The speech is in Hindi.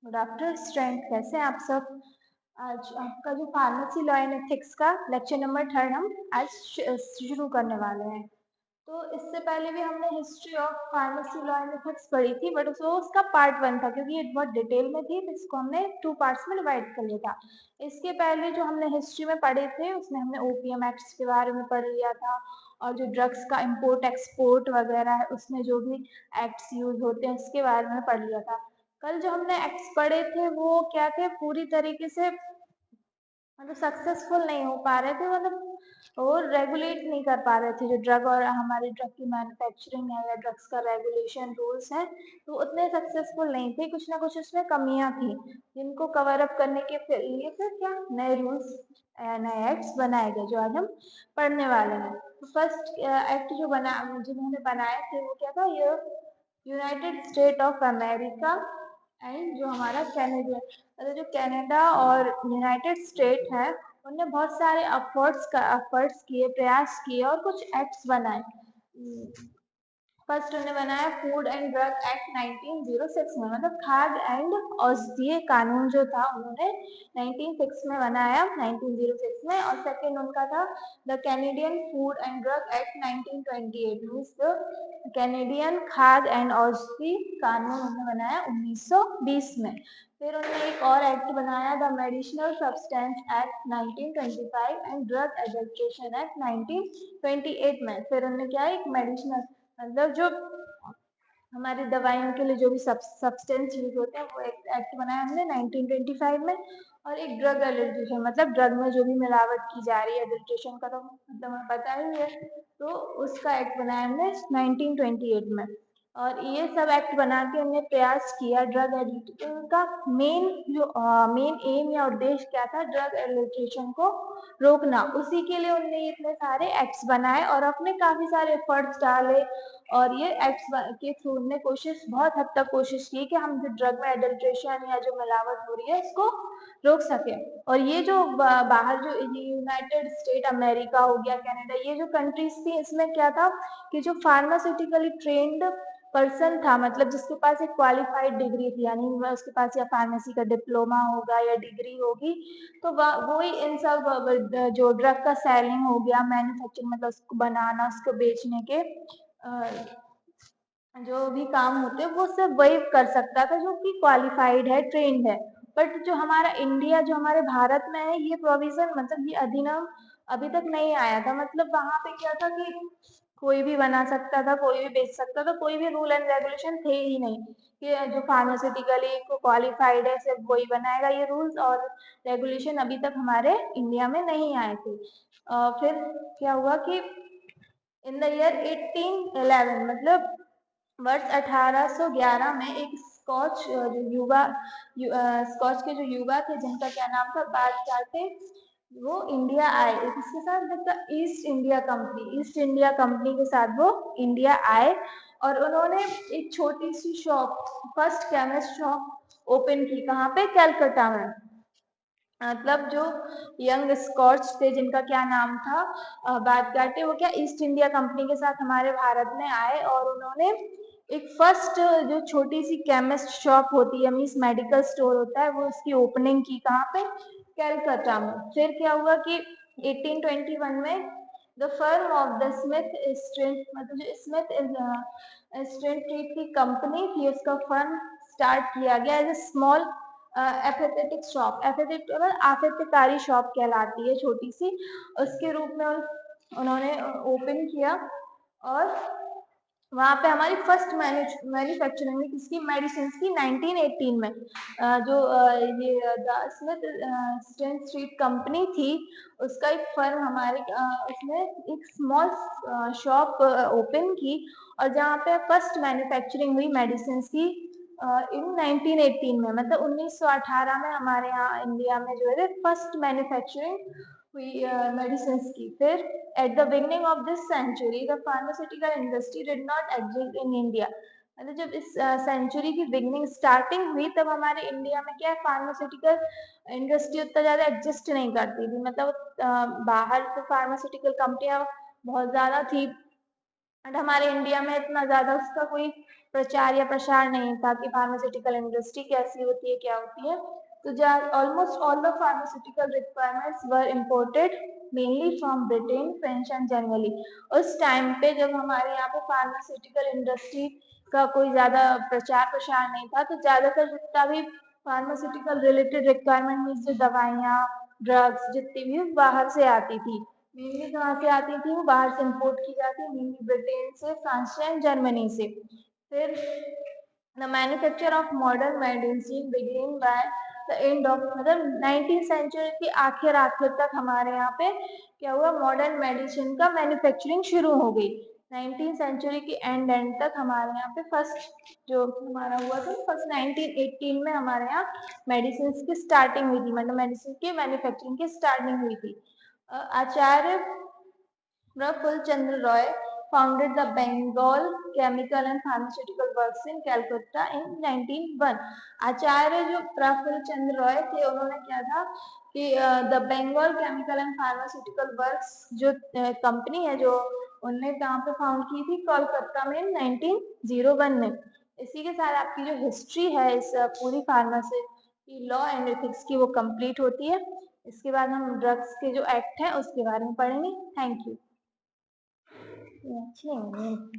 गुड आफ्टरनून स्टूडेंट, कैसे हैं आप सब। आज आपका जो फार्मेसी लॉ एंड एथिक्स का लेक्चर नंबर 3 हम आज शुरू करने वाले हैं। तो इससे पहले भी हमने history of pharmacy law and ethics पढ़ी थी, बट उसका पार्ट 1 था क्योंकि ये बहुत डिटेल में थी, तो इसको हमने 2 पार्ट्स में डिवाइड कर लिया था। इसके पहले जो हमने हिस्ट्री में पढ़े थे उसमें हमने ओपीएम एक्ट्स के बारे में पढ़ लिया था, और जो ड्रग्स का इम्पोर्ट एक्सपोर्ट वगैरह है उसमें जो भी एक्ट्स यूज होते हैं उसके बारे में पढ़ लिया था। कल जो हमने एक्ट्स पढ़े थे वो क्या थे, पूरी तरीके से मतलब सक्सेसफुल नहीं हो पा रहे थे, मतलब वो रेगुलेट नहीं कर पा रहे थे। जो ड्रग और हमारी ड्रग की मैन्युफैक्चरिंग है या ड्रग्स का रेगुलेशन रूल्स है, तो उतने सक्सेसफुल नहीं थे। कुछ ना कुछ उसमें कमियां थी जिनको कवर अप करने के लिए फिर क्या नए रूल्स नए एक्ट्स बनाए गए जो आज हम पढ़ने वाले हैं। तो फर्स्ट एक्ट जिन्होंने बनाए थे वो क्या था, ये United state of America and जो हमारा कैनेडियन, मतलब जो कनाडा और यूनाइटेड स्टेट है उनने बहुत सारे एफर्ट्स किए, प्रयास किए और कुछ एक्ट्स बनाए। फर्स्ट उन्होंने बनाया फूड एंड ड्रग एक्ट 1906 में, मतलब खाद्य एंड औषधीय कानून जो था उन्होंने 1906 में बनाया, 1906 में। और सेकंड उनका था the Canadian food and drug act 1928, means the Canadian खाद्य एंड औषधि कानून उन्होंने बनाया 1920 में। फिर उन्होंने एक और एक्ट बनाया the medicinal substance act 1925 and drug adulteration act 1928 में। फिर उन्होंने क्या एक मेडिसिनल, मतलब जो हमारी दवाइयों के लिए जो भी सब्सटेंस यूज होते हैं वो एक एक्ट बनाया हमने 1925 में। और एक ड्रग एडल्ट्रेशन, मतलब ड्रग में जो भी मिलावट की जा रही है, एडल्ट्रेशन का तो मतलब हमें पता ही है, तो उसका एक्ट बनाया हमने 1928 में। और ये सब एक्ट बना के हमने प्रयास किया ड्रग एडल्ट्रेशन का मेन एम या उद्देश्य क्या था, ड्रग एडल्ट्रेशन को रोकना। उसी के लिए उन्होंने इतने सारे एक्ट्स बनाए और अपने काफी सारे एफर्ट्स डाले, और ये एक्ट्स के थ्रू ने बहुत हद तक कोशिश की कि हम जो ड्रग में एडल्ट्रेशन या जो मिलावट हो रही है इसको रोक सके। और ये जो बाहर जो यूनाइटेड स्टेट अमेरिका हो गया, कनाडा, ये जो कंट्रीज थी इसमें क्या था कि जो फार्मास्यूटिकली ट्रेन्ड पर्सन था, मतलब जिसके पास एक क्वालिफाइड डिग्री थी, यानी उसके पास या फार्मेसी का डिप्लोमा होगा या डिग्री होगी, तो वो ही इन सब जो ड्रग का सेलिंग हो गया, मैन्युफैक्चरिंग मतलब उसको बनाना उसको बेचने के जो भी काम होते हैं वो सब वही कर सकता था जो कि क्वालिफाइड है, ट्रेंड है। बट जो हमारा इंडिया, जो हमारे भारत में है, ये प्रोविजन मतलब ये अधिनियम अभी तक नहीं आया था। मतलब वहां पे क्या था कि कोई भी बना सकता था, कोई भी बेच सकता था, कोई भी रूल एंड रेगुलेशन थे ही नहीं कि जो फार्मास्यूटिकली क्वालिफाइड है सिर्फ वही बनाएगा। ये रूल्स और रेगुलेशन अभी तक हमारे इंडिया में नहीं आए थे। फिर क्या हुआ कि इन द ईयर 1811, मतलब वर्ष 1811 में एक स्कॉच जो युवा स्कॉच के जो युवा थे जिनका क्या नाम था बार्ट, वो इंडिया आए। इसके साथ ईस्ट इंडिया कंपनी के साथ वो इंडिया आए, और उन्होंने एक छोटी सी shop, first chemist shop open की। कहाँ पे? कलकत्ता में। मतलब जो यंग स्कॉच थे जिनका क्या नाम था बातगाटे, वो क्या ईस्ट इंडिया कंपनी के साथ हमारे भारत में आए, और उन्होंने एक फर्स्ट जो छोटी सी केमिस्ट शॉप होती है, मीन्स मेडिकल स्टोर होता है, वो उसकी ओपनिंग की। कहाँ पे? कलकत्ता में। फिर क्या हुआ कि 1821 में the firm of the Smith street, मतलब जो स्मिथ स्ट्रीट की कंपनी थी, उसका फर्म स्टार्ट किया गया as a small apothecary shop. Apothecary shop कहलाती है, छोटी सी, उसके रूप में उन्होंने ओपन किया। और वहाँ पे हमारी फर्स्ट मैन्युफैक्चरिंग हुई किसकी? मेडिसिन की, 1918 में। जो ये स्मिथ स्ट्रीट कंपनी थी, उसका एक फर्म हमारे उसने एक स्मॉल शॉप ओपन की, और जहाँ पे फर्स्ट मैन्युफैक्चरिंग हुई मेडिसिन की इन 1918 में, मतलब 1918 में हमारे यहाँ इंडिया में जो है फर्स्ट मैन्युफैक्चरिंग हुई मेडिसिन की। फिर at the beginning of this century the pharmaceutical industry did not exist in India, मतलब जब इस सेंचुरी की बिगनिंग स्टार्टिंग हुई तब हमारे इंडिया में क्या फार्मास्यूटिकल इंडस्ट्री उतना ज़्यादा एग्जिस्ट नहीं करती थी। मतलब बाहर तो फार्मास्यूटिकल कंपनियां बहुत ज़्यादा थी, एंड हमारे इंडिया में इतना ज़्यादा उसका कोई प्रचार या प्रसार नहीं था कि फार्मास्यूटिकल इंडस्ट्री कैसी होती है, क्या होती है। तो almost all the pharmaceutical requirements were imported mainly from Britain, French and Germany. उस टाइम पे जब हमारे यहाँ पे फार्मास्यूटिकल इंडस्ट्री का कोई ज़्यादा प्रचार प्रसार नहीं था, तो ज़्यादातर जितना भी फार्मास्यूटिकल रिलेटेड रिक्वायरमेंट मीन्स जो दवाइयाँ, ड्रग्स जितनी भी बाहर से आती थी। मेनली कहाँ से आती थी? वो बाहर से इम्पोर्ट की जाती, मेनली ब्रिटेन से, फ्रांस से एंड जर्मनी से। फिर the manufacture of modern medicine begin by the end of, मतलब 19th सेंचुरी की आखिर तक हमारे यहाँ पे क्या हुआ, मॉडर्न मेडिसिन का मैन्युफैक्चरिंग शुरू हो गई। 19th सेंचुरी की एंड तक हमारे यहाँ पे फर्स्ट जो हमारा हुआ था, फर्स्ट 1918 में हमारे यहाँ मेडिसिन की स्टार्टिंग हुई थी, मतलब मेडिसिन की मैन्युफैक्चरिंग की स्टार्टिंग हुई थी। आचार्य प्रफुल्ल चंद्र Roy founded the Bengal Chemical and Pharmaceutical Works in Calcutta in 1901। आचार्य जो प्रफुल्ल चंद्र रॉय थे, उन्होंने क्या था कि the Bengal chemical and pharmaceutical works जो कंपनी है, जो उनने कहाँ पे फाउंड की थी, कोलकाता में 1901 में। इसी के साथ आपकी जो हिस्ट्री है इस पूरी फार्मेसी की, लॉ एंड एथिक्स की, वो कंप्लीट होती है। इसके बाद हम ड्रग्स के जो एक्ट हैं उसके बारे में पढ़ेंगे। Thank you. 年轻人。